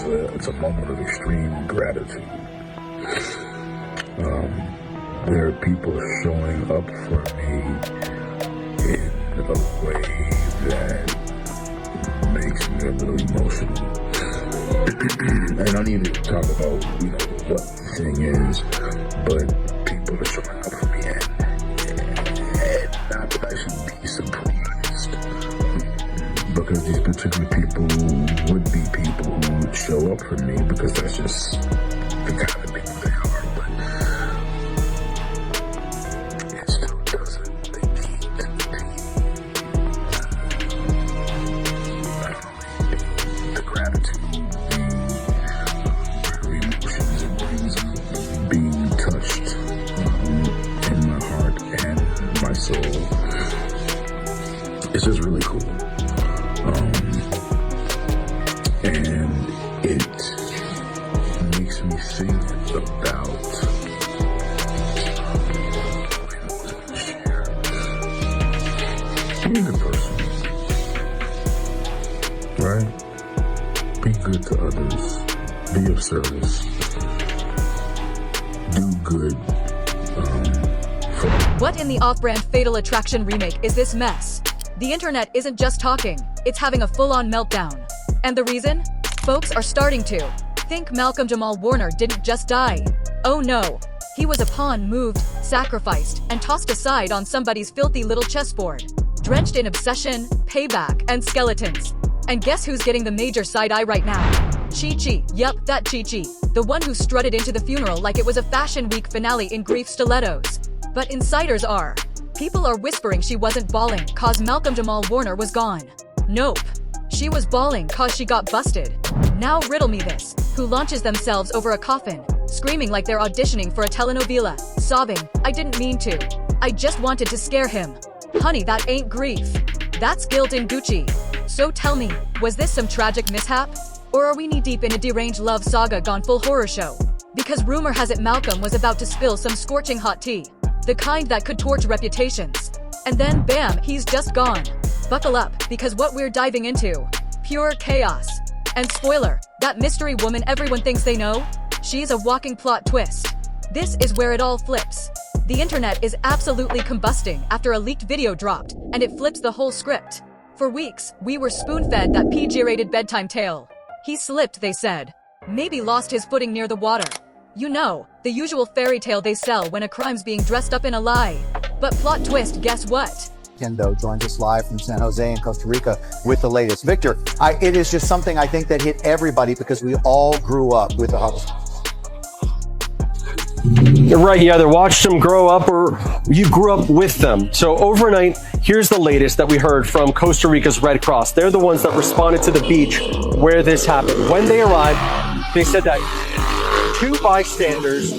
it's a moment of extreme gratitude. There are people showing up for me in a way that makes me a little emotional. And I don't need to talk about, what the thing is, but people are showing up for me, and not that I should be surprised, because these particular people would be people who would show up for me, because that's just the kind of people they are. But it still doesn't negate the gratitude, the emotions it brings of being touched in my heart and my soul. It's just really cool. And it makes me think about being a person, right? Be good to others, be of service, do good. What in the off-brand Fatal Attraction remake is this mess? The internet isn't just talking, it's having a full-on meltdown. And the reason? Folks are starting to think Malcolm Jamal Warner didn't just die. Oh no. He was a pawn moved, sacrificed, and tossed aside on somebody's filthy little chessboard. Drenched in obsession, payback, and skeletons. And guess who's getting the major side eye right now? Chi-Chi, yup, that Chi-Chi. The one who strutted into the funeral like it was a Fashion Week finale in grief stilettos. But insiders are. People are whispering she wasn't bawling cause Malcolm Jamal Warner was gone. Nope. She was bawling cause she got busted. Now riddle me this. Who launches themselves over a coffin, screaming like they're auditioning for a telenovela, sobbing, I didn't mean to. I just wanted to scare him. Honey, that ain't grief. That's guilt in Gucci. So tell me, was this some tragic mishap? Or are we knee-deep in a deranged love saga gone full horror show? Because rumor has it Malcolm was about to spill some scorching hot tea. The kind that could torch reputations. And then bam, he's just gone. Buckle up, because what we're diving into, pure chaos. And spoiler, that mystery woman everyone thinks they know, she's a walking plot twist. This is where it all flips. The internet is absolutely combusting after a leaked video dropped, and it flips the whole script. For weeks, we were spoon-fed that PG-rated bedtime tale. He slipped, they said. Maybe lost his footing near the water. You know, the usual fairy tale they sell when a crime's being dressed up in a lie. But plot twist, guess what? Kendo joins us live from San Jose in Costa Rica with the latest. Victor, it is just something I think that hit everybody because we all grew up with the Hubble. You're right, you either watched them grow up or you grew up with them. So overnight, here's the latest that we heard from Costa Rica's Red Cross. They're the ones that responded to the beach where this happened. When they arrived, they said that two bystanders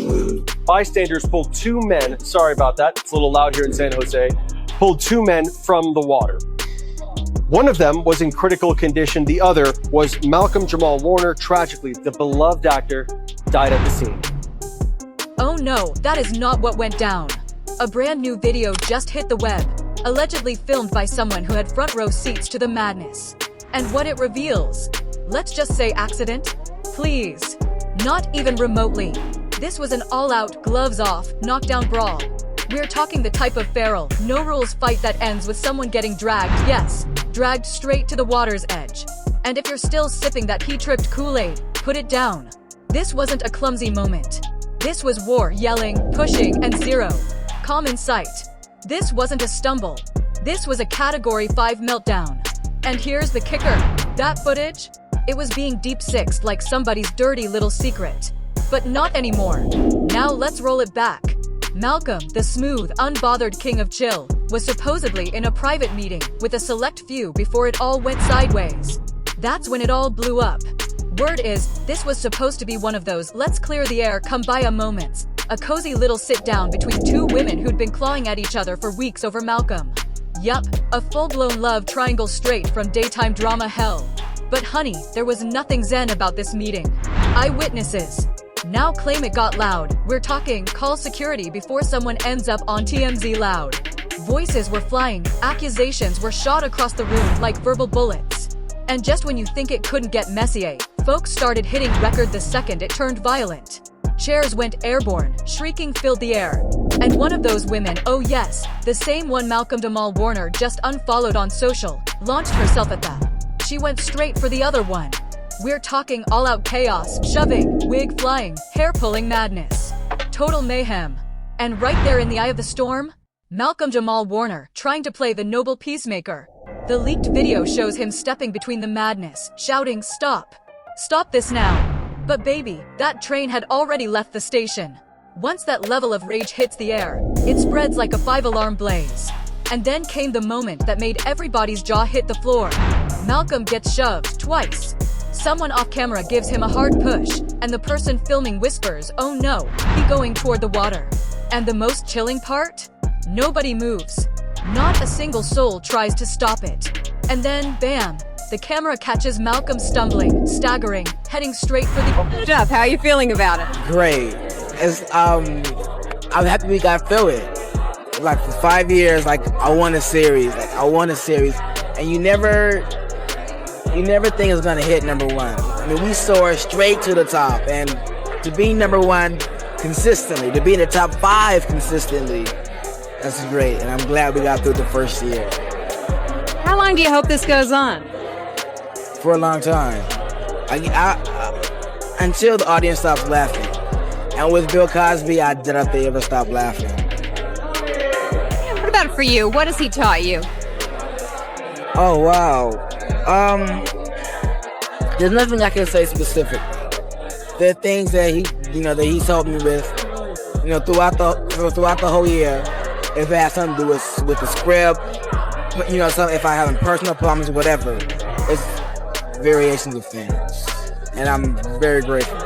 pulled two men, sorry about that, it's a little loud here in San Jose, pulled two men from the water. One of them was in critical condition. The other was Malcolm Jamal Warner. Tragically, the beloved actor died at the scene. Oh no, that is not what went down. A brand new video just hit the web, allegedly filmed by someone who had front row seats to the madness. And what it reveals? Let's just say accident? Please. Not even remotely. This was an all-out, gloves-off, knockdown brawl. We're talking the type of feral, no-rules fight that ends with someone getting dragged, yes, dragged straight to the water's edge. And if you're still sipping that he-tripped Kool-Aid, put it down. This wasn't a clumsy moment. This was war, yelling, pushing, and zero. Calm in sight. This wasn't a stumble. This was a Category 5 meltdown. And here's the kicker. That footage? It was being deep-sixed like somebody's dirty little secret. But not anymore. Now let's roll it back. Malcolm, the smooth, unbothered king of chill, was supposedly in a private meeting with a select few before it all went sideways. That's when it all blew up. Word is, this was supposed to be one of those let's clear the air come by a moments. A cozy little sit-down between two women who'd been clawing at each other for weeks over Malcolm. Yup, a full-blown love triangle straight from daytime drama hell. But honey, there was nothing zen about this meeting. Eyewitnesses now claim it got loud. We're talking call security before someone ends up on TMZ loud. Voices were flying, accusations were shot across the room like verbal bullets. And just when you think it couldn't get messier, Folks started hitting record the second it turned violent. Chairs went airborne, shrieking filled the air. And one of those women, oh yes, the same one Malcolm Jamal Warner just unfollowed on social, launched herself at them. She went straight for the other one. We're talking all-out chaos, shoving, wig flying, hair-pulling madness. Total mayhem. And right there in the eye of the storm, Malcolm Jamal Warner, trying to play the noble peacemaker. The leaked video shows him stepping between the madness, shouting, "Stop! Stop this now!" But baby, that train had already left the station. Once that level of rage hits the air, it spreads like a 5-alarm blaze. And then came the moment that made everybody's jaw hit the floor. Malcolm gets shoved twice. Someone off camera gives him a hard push, and the person filming whispers, "Oh no, he going toward the water." And the most chilling part? Nobody moves. Not a single soul tries to stop it. And then, bam, the camera catches Malcolm stumbling, staggering, heading straight for the... Jeff, how are you feeling about it? Great. I'm happy we got through it. Like for 5 years, like I want a series, and you never think it's gonna hit number one. I mean, we soared straight to the top, and to be number one consistently, to be in the top 5 consistently, that's great. And I'm glad we got through the first year. How long do you hope this goes on? For a long time, until the audience stops laughing. And with Bill Cosby, I doubt they ever stop laughing. What about for you? What has he taught you? Oh wow. There's nothing I can say specifically. There are things that he's helped me with, throughout the whole year. If it has something to do with the script, if I have personal problems, whatever, it's variations of things, and I'm very grateful.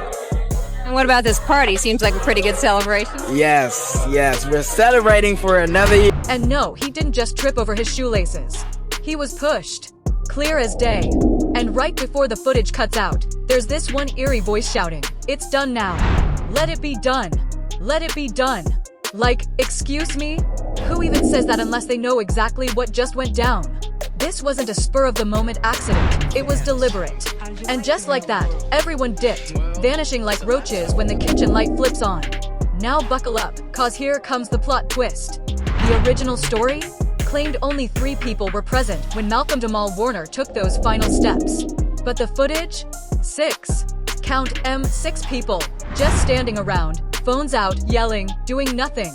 And what about this party? Seems like a pretty good celebration. Yes, we're celebrating for another year. And no, he didn't just trip over his shoelaces. He was pushed. Clear as day. And right before the footage cuts out, there's this one eerie voice shouting, "It's done now. Let it be done. Let it be done." Like, excuse me? Who even says that unless they know exactly what just went down? This wasn't a spur-of-the-moment accident. It was deliberate. And just like that, everyone dipped, vanishing like roaches when the kitchen light flips on. Now buckle up, cause here comes the plot twist. The original story claimed only 3 people were present when Malcolm Jamal Warner took those final steps. But the footage? 6. Count 6 people, just standing around, phones out, yelling, doing nothing.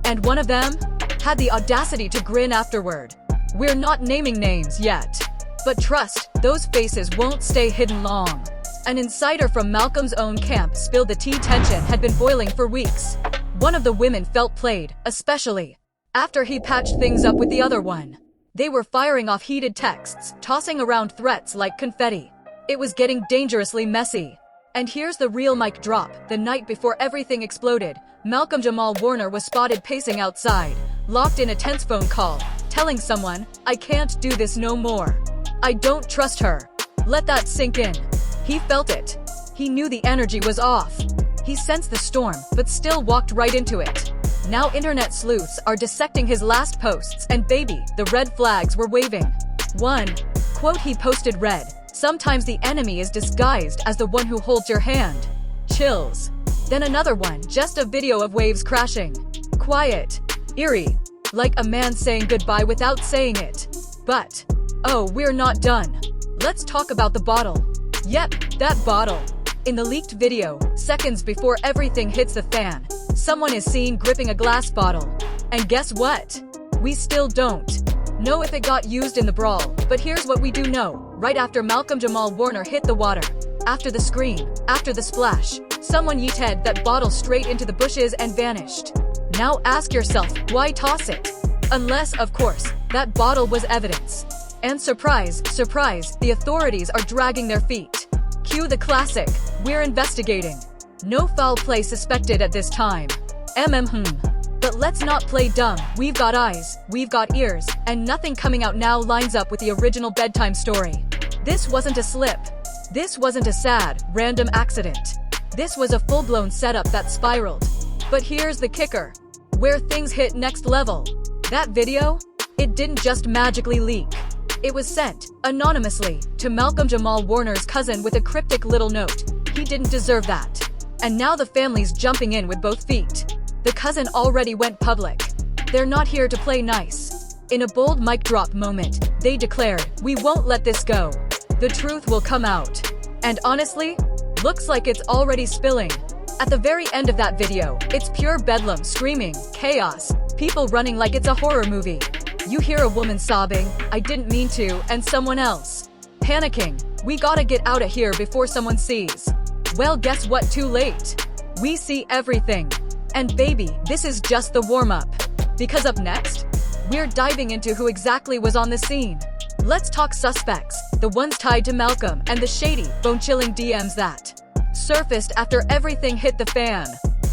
And one of them had the audacity to grin afterward. We're not naming names yet. But trust, those faces won't stay hidden long. An insider from Malcolm's own camp spilled the tea. Tension had been boiling for weeks. One of the women felt played, especially after he patched things up with the other one. They were firing off heated texts, tossing around threats like confetti. It was getting dangerously messy. And here's the real mic drop. The night before everything exploded, Malcolm Jamal Warner was spotted pacing outside, locked in a tense phone call, telling someone, "I can't do this no more. I don't trust her." Let that sink in. He felt it. He knew the energy was off. He sensed the storm, but still walked right into it. Now internet sleuths are dissecting his last posts, and baby, the red flags were waving. One quote he posted read, "Sometimes the enemy is disguised as the one who holds your hand." Chills. Then another one, just a video of waves crashing. Quiet. Eerie. Like a man saying goodbye without saying it. But, oh, we're not done. Let's talk about the bottle. Yep, that bottle. In the leaked video, seconds before everything hits the fan, someone is seen gripping a glass bottle. And guess what? We still don't know if it got used in the brawl, but here's what we do know. Right after Malcolm Jamal Warner hit the water, after the scream, after the splash, someone yeeted that bottle straight into the bushes and vanished. Now ask yourself, why toss it? Unless, of course, that bottle was evidence. And surprise, surprise, the authorities are dragging their feet. Cue the classic, "We're investigating. No foul play suspected at this time." But let's not play dumb. We've got eyes, we've got ears, and nothing coming out now lines up with the original bedtime story. This wasn't a slip. This wasn't a sad, random accident. This was a full-blown setup that spiraled. But here's the kicker. Where things hit next level. That video? It didn't just magically leak. It was sent, anonymously, to Malcolm Jamal Warner's cousin with a cryptic little note. He didn't deserve that. And now the family's jumping in with both feet. The cousin already went public. They're not here to play nice. In a bold mic drop moment, they declared, "We won't let this go. The truth will come out." And honestly, looks like it's already spilling. At the very end of that video, it's pure bedlam, screaming, chaos, people running like it's a horror movie. You hear a woman sobbing, "I didn't mean to," and someone else panicking, "We gotta get out of here before someone sees." Well, guess what? Too late. We see everything. And baby, this is just the warm-up. Because up next, we're diving into who exactly was on the scene. Let's talk suspects, the ones tied to Malcolm, and the shady, bone-chilling DMs that surfaced after everything hit the fan.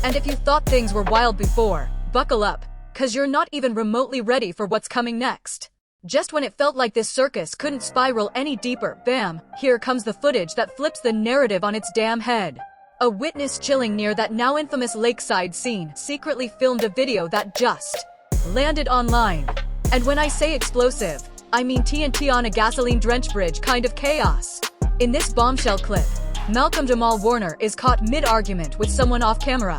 And if you thought things were wild before, buckle up, cause you're not even remotely ready for what's coming next. Just when it felt like this circus couldn't spiral any deeper, bam, here comes the footage that flips the narrative on its damn head. A witness chilling near that now infamous lakeside scene secretly filmed a video that just landed online. And when I say explosive, I mean TNT on a gasoline-drenched bridge kind of chaos. In this bombshell clip, Malcolm Jamal Warner is caught mid-argument with someone off camera.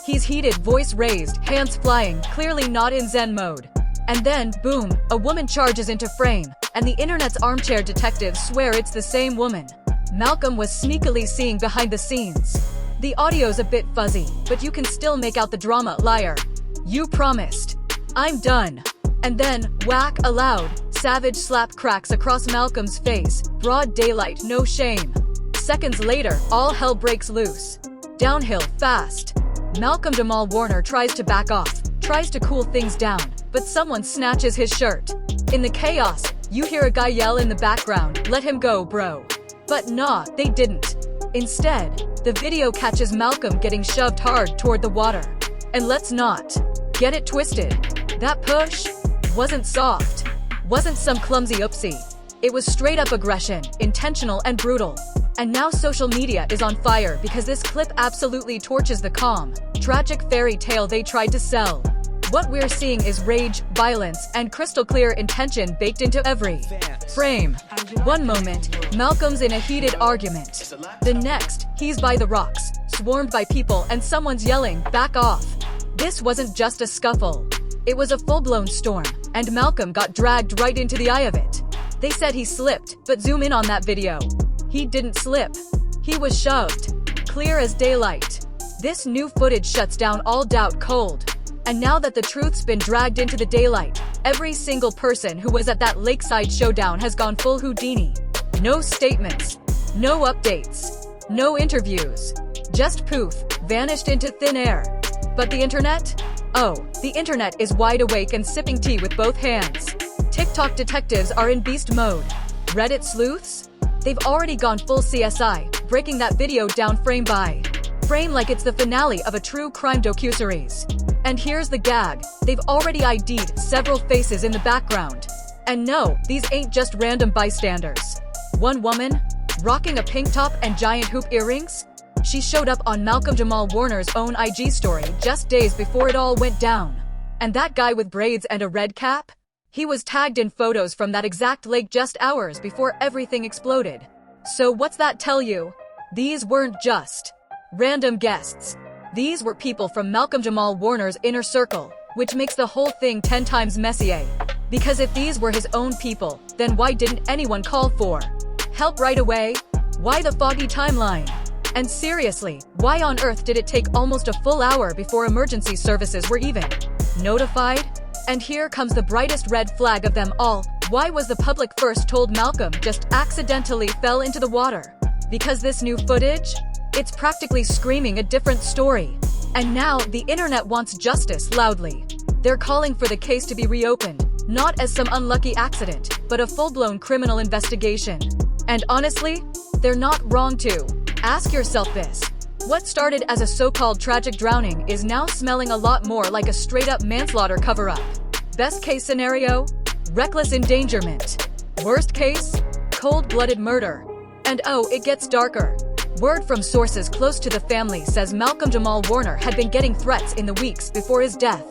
He's heated, voice raised, hands flying, clearly not in Zen mode. And then, boom, a woman charges into frame, and the internet's armchair detectives swear it's the same woman. Malcolm was sneakily seeing behind the scenes. The audio's a bit fuzzy, but you can still make out the drama. Liar. You promised. I'm done. And then, whack, a loud, savage slap cracks across Malcolm's face. Broad daylight, no shame. Seconds later, all hell breaks loose. Downhill, fast. Malcolm Jamal Warner tries to back off, tries to cool things down, but someone snatches his shirt. In the chaos, you hear a guy yell in the background, "Let him go, bro." But nah, they didn't. Instead, the video catches Malcolm getting shoved hard toward the water. And let's not get it twisted. That push wasn't soft, wasn't some clumsy oopsie. It was straight up aggression, intentional and brutal. And now social media is on fire because this clip absolutely torches the calm, tragic fairy tale they tried to sell. What we're seeing is rage, violence, and crystal clear intention baked into every frame. One moment, Malcolm's in a heated argument. The next, he's by the rocks, swarmed by people, and someone's yelling, "Back off." This wasn't just a scuffle. It was a full-blown storm, and Malcolm got dragged right into the eye of it. They said he slipped, but zoom in on that video. He didn't slip. He was shoved. Clear as daylight. This new footage shuts down all doubt cold. And now that the truth's been dragged into the daylight, every single person who was at that lakeside showdown has gone full Houdini. No statements. No updates. No interviews. Just poof, vanished into thin air. But the internet? Oh, the internet is wide awake and sipping tea with both hands. TikTok detectives are in beast mode. Reddit sleuths? They've already gone full CSI, breaking that video down frame by frame like it's the finale of a true crime docuseries. And here's the gag, they've already ID'd several faces in the background. And no, these ain't just random bystanders. One woman, rocking a pink top and giant hoop earrings? She showed up on Malcolm Jamal Warner's own IG story just days before it all went down. And that guy with braids and a red cap? He was tagged in photos from that exact lake just hours before everything exploded. So what's that tell you? These weren't just random guests. These were people from Malcolm Jamal Warner's inner circle, which makes the whole thing 10 times messier. Because if these were his own people, then why didn't anyone call for help right away? Why the foggy timeline? And seriously, why on earth did it take almost a full hour before emergency services were even notified? And here comes the brightest red flag of them all. Why was the public first told Malcolm just accidentally fell into the water? Because this new footage? It's practically screaming a different story. And now, the internet wants justice loudly. They're calling for the case to be reopened, not as some unlucky accident, but a full-blown criminal investigation. And honestly, they're not wrong to ask yourself this. What started as a so-called tragic drowning is now smelling a lot more like a straight-up manslaughter cover-up. Best case scenario? Reckless endangerment. Worst case? Cold-blooded murder. And oh, it gets darker. Word from sources close to the family says Malcolm Jamal Warner had been getting threats in the weeks before his death.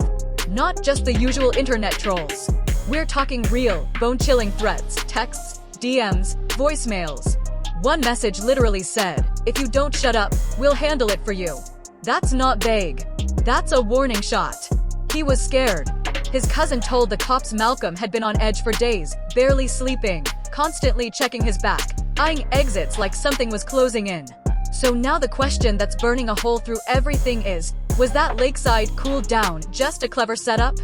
Not just the usual internet trolls. We're talking real, bone-chilling threats, texts, DMs, voicemails. One message literally said, "If you don't shut up, we'll handle it for you." That's not vague. That's a warning shot. He was scared. His cousin told the cops Malcolm had been on edge for days, barely sleeping, constantly checking his back, eyeing exits like something was closing in. So now the question that's burning a hole through everything is, was that lakeside cool down just a clever setup?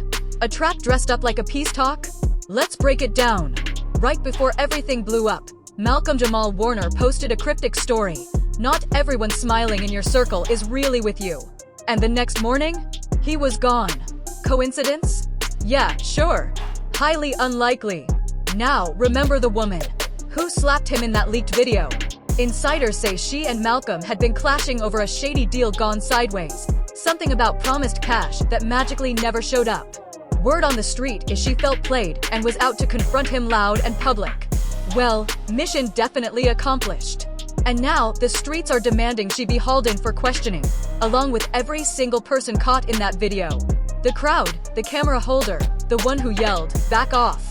A trap dressed up like a peace talk? Let's break it down. Right before everything blew up, Malcolm Jamal Warner posted a cryptic story. "Not everyone smiling in your circle is really with you." And the next morning, he was gone. Coincidence? Yeah, sure. Highly unlikely. Now, remember the woman who slapped him in that leaked video. Insiders say she and Malcolm had been clashing over a shady deal gone sideways. Something about promised cash that magically never showed up. Word on the street is she felt played and was out to confront him loud and public. Well, mission definitely accomplished. And now, the streets are demanding she be hauled in for questioning, along with every single person caught in that video. The crowd, the camera holder, the one who yelled, "Back off."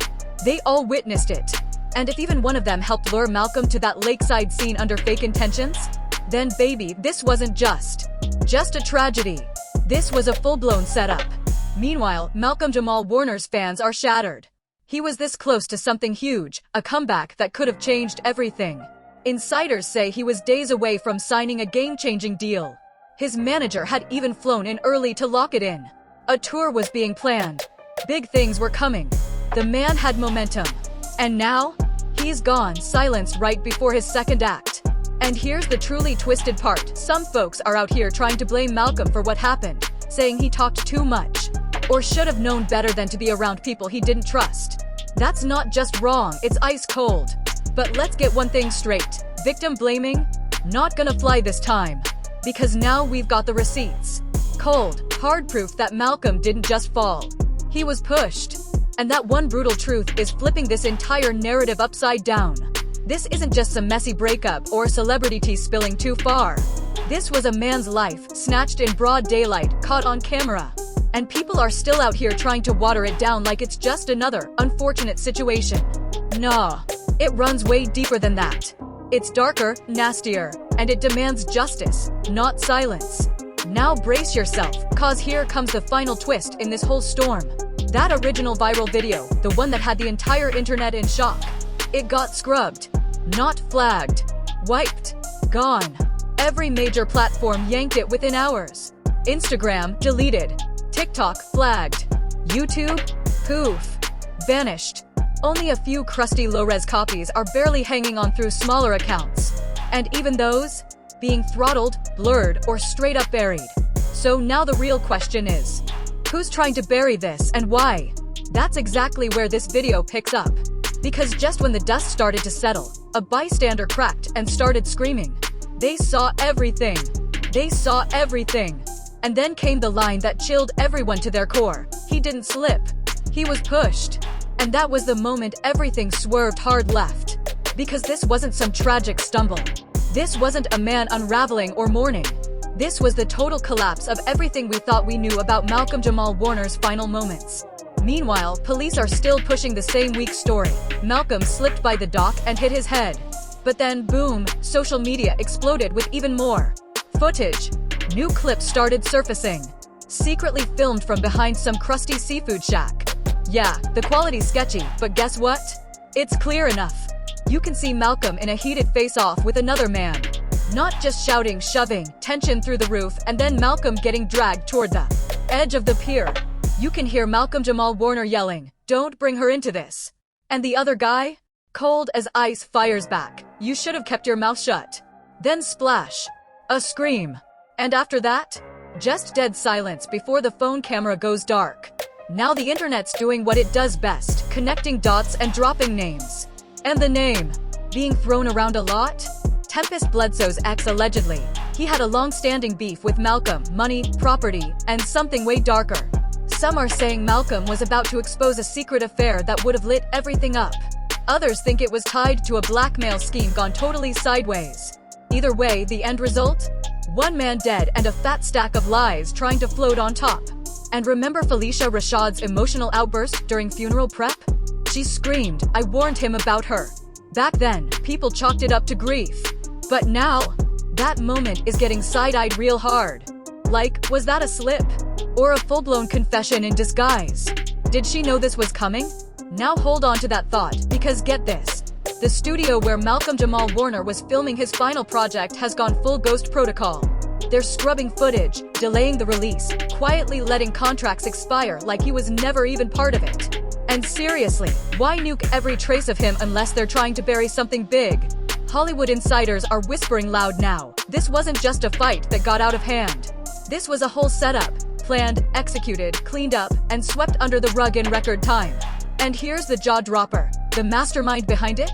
They all witnessed it. And if even one of them helped lure Malcolm to that lakeside scene under fake intentions, then baby, this wasn't just a tragedy. This was a full-blown setup. Meanwhile, Malcolm Jamal Warner's fans are shattered. He was this close to something huge, a comeback that could have changed everything. Insiders say he was days away from signing a game-changing deal. His manager had even flown in early to lock it in. A tour was being planned. Big things were coming. The man had momentum. And now, he's gone, silenced right before his second act. And here's the truly twisted part. Some folks are out here trying to blame Malcolm for what happened, saying he talked too much, or should have known better than to be around people he didn't trust. That's not just wrong, it's ice cold. But let's get one thing straight. Victim blaming? Not gonna fly this time. Because now we've got the receipts. Cold, hard proof that Malcolm didn't just fall. He was pushed. And that one brutal truth is flipping this entire narrative upside down. This isn't just some messy breakup or celebrity tea spilling too far. This was a man's life, snatched in broad daylight, caught on camera. And people are still out here trying to water it down like it's just another unfortunate situation. Nah, it runs way deeper than that. It's darker, nastier, and it demands justice, not silence. Now brace yourself, cause here comes the final twist in this whole storm. That original viral video, the one that had the entire internet in shock, it got scrubbed. Not flagged. Wiped. Gone. Every major platform yanked it within hours. Instagram, deleted. TikTok, flagged. YouTube, poof. Vanished. Only a few crusty low-res copies are barely hanging on through smaller accounts. And even those, being throttled, blurred, or straight up buried. So now the real question is, who's trying to bury this and why? That's exactly where this video picks up. Because just when the dust started to settle, a bystander cracked and started screaming. They saw everything. They saw everything. And then came the line that chilled everyone to their core. He didn't slip. He was pushed. And that was the moment everything swerved hard left. Because this wasn't some tragic stumble. This wasn't a man unraveling or mourning. This was the total collapse of everything we thought we knew about Malcolm Jamal Warner's final moments. Meanwhile, police are still pushing the same weak story. Malcolm slipped by the dock and hit his head. But then, boom, social media exploded with even more footage. New clips started surfacing. Secretly filmed from behind some crusty seafood shack. Yeah, the quality's sketchy, but guess what? It's clear enough. You can see Malcolm in a heated face-off with another man. Not just shouting, shoving, tension through the roof, and then Malcolm getting dragged toward the edge of the pier. You can hear Malcolm Jamal Warner yelling, "Don't bring her into this." And the other guy? Cold as ice, fires back, "You should have kept your mouth shut." Then splash. A scream. And after that? Just dead silence before the phone camera goes dark. Now the internet's doing what it does best, connecting dots and dropping names. And the name being thrown around a lot? Tempest Bledsoe's ex allegedly. He had a long-standing beef with Malcolm, money, property, and something way darker. Some are saying Malcolm was about to expose a secret affair that would have lit everything up. Others think it was tied to a blackmail scheme gone totally sideways. Either way, the end result? One man dead and a fat stack of lies trying to float on top. And remember Felicia Rashad's emotional outburst during funeral prep? She screamed, "I warned him about her." Back then, people chalked it up to grief. But now, that moment is getting side-eyed real hard. Like, was that a slip? Or a full-blown confession in disguise? Did she know this was coming? Now hold on to that thought, because get this. The studio where Malcolm Jamal Warner was filming his final project has gone full ghost protocol. They're scrubbing footage, delaying the release, quietly letting contracts expire like he was never even part of it. And seriously, why nuke every trace of him unless they're trying to bury something big? Hollywood insiders are whispering loud now. This wasn't just a fight that got out of hand. This was a whole setup, planned, executed, cleaned up, and swept under the rug in record time. And here's the jaw-dropper. The mastermind behind it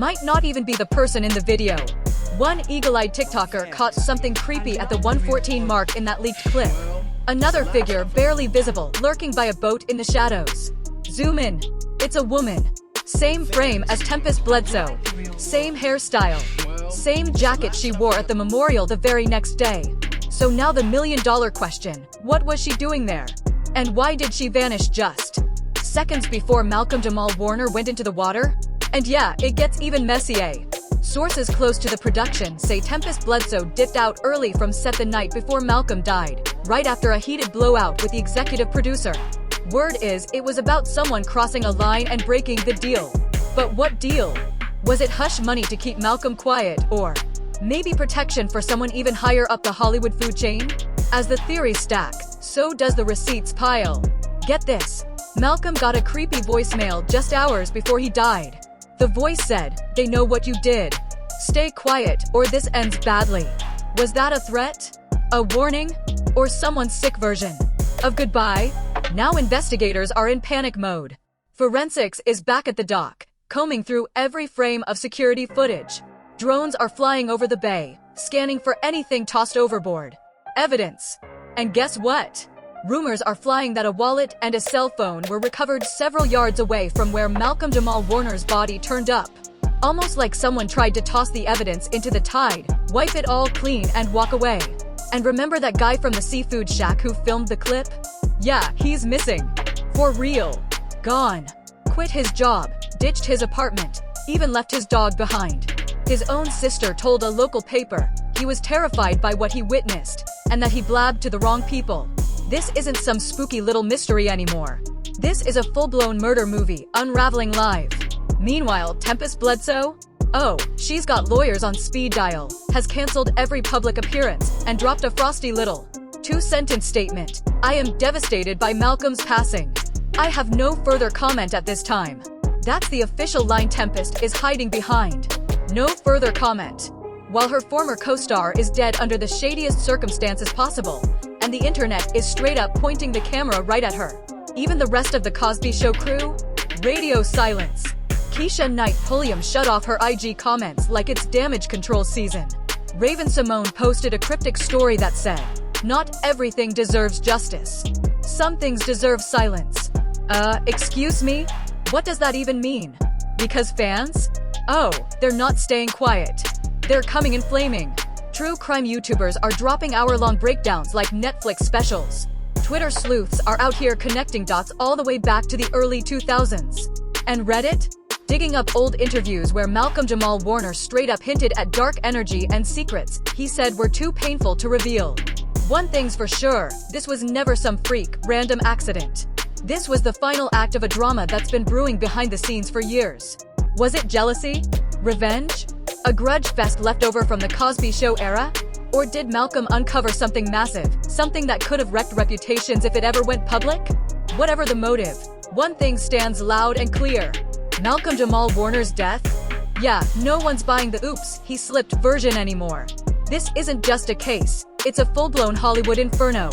might not even be the person in the video. One eagle-eyed TikToker caught something creepy at the 114 mark in that leaked clip. Another figure, barely visible, lurking by a boat in the shadows. Zoom in. It's a woman. Same frame as Tempest Bledsoe. Same hairstyle. Same jacket she wore at the memorial the very next day. So now the million-dollar question. What was she doing there? And why did she vanish just seconds before Malcolm Jamal Warner went into the water? And yeah, it gets even messier. Sources close to the production say Tempest Bledsoe dipped out early from set the night before Malcolm died, right after a heated blowout with the executive producer. Word is, it was about someone crossing a line and breaking the deal. But what deal? Was it hush money to keep Malcolm quiet, or maybe protection for someone even higher up the Hollywood food chain? As the theories stack, so does the receipts pile. Get this. Malcolm got a creepy voicemail just hours before he died. The voice said, "They know what you did. Stay quiet, or this ends badly." Was that a threat? A warning? Or someone's sick version of goodbye? Now investigators are in panic mode. Forensics is back at the dock, combing through every frame of security footage. Drones are flying over the bay, scanning for anything tossed overboard. Evidence. And guess what? Rumors are flying that a wallet and a cell phone were recovered several yards away from where Malcolm Jamal Warner's body turned up. Almost like someone tried to toss the evidence into the tide, wipe it all clean and walk away. And remember that guy from the seafood shack who filmed the clip? Yeah, he's missing. For real. Gone. Quit his job, ditched his apartment, even left his dog behind. His own sister told a local paper he was terrified by what he witnessed, and that he blabbed to the wrong people. This isn't some spooky little mystery anymore. This is a full-blown murder movie, unraveling live. Meanwhile, Tempest Bledsoe? Oh, she's got lawyers on speed dial, has canceled every public appearance, and dropped a frosty little two-sentence statement. "I am devastated by Malcolm's passing. I have no further comment at this time." That's the official line Tempest is hiding behind. No further comment. While her former co-star is dead under the shadiest circumstances possible, and the internet is straight up pointing the camera right at her. Even the rest of the Cosby Show crew? Radio silence. Keisha Knight Pulliam shut off her IG comments like it's damage control season. Raven Simone posted a cryptic story that said, "Not everything deserves justice. Some things deserve silence." Excuse me? What does that even mean? Because fans? Oh, they're not staying quiet. They're coming in flaming. True crime YouTubers are dropping hour-long breakdowns like Netflix specials. Twitter sleuths are out here connecting dots all the way back to the early 2000s. And Reddit? Digging up old interviews where Malcolm Jamal Warner straight up hinted at dark energy and secrets he said were too painful to reveal. One thing's for sure, this was never some freak, random accident. This was the final act of a drama that's been brewing behind the scenes for years. Was it jealousy? Revenge? A grudge fest left over from the Cosby Show era? Or did Malcolm uncover something massive, something that could have wrecked reputations if it ever went public? Whatever the motive, one thing stands loud and clear. Malcolm Jamal Warner's death? Yeah, no one's buying the "oops, he slipped" version anymore. This isn't just a case, it's a full-blown Hollywood inferno.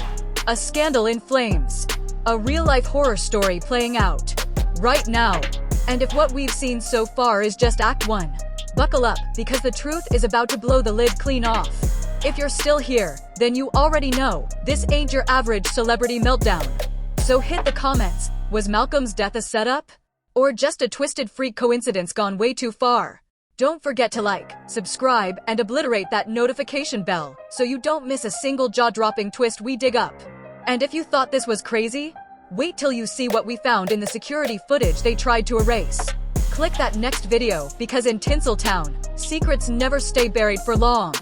A scandal in flames. A real-life horror story playing out. Right now. And if what we've seen so far is just Act 1, buckle up, because the truth is about to blow the lid clean off. If you're still here, then you already know, this ain't your average celebrity meltdown. So hit the comments, was Malcolm's death a setup? Or just a twisted freak coincidence gone way too far? Don't forget to like, subscribe, and obliterate that notification bell, so you don't miss a single jaw-dropping twist we dig up. And if you thought this was crazy, wait till you see what we found in the security footage they tried to erase. Click that next video because in Tinseltown, secrets never stay buried for long.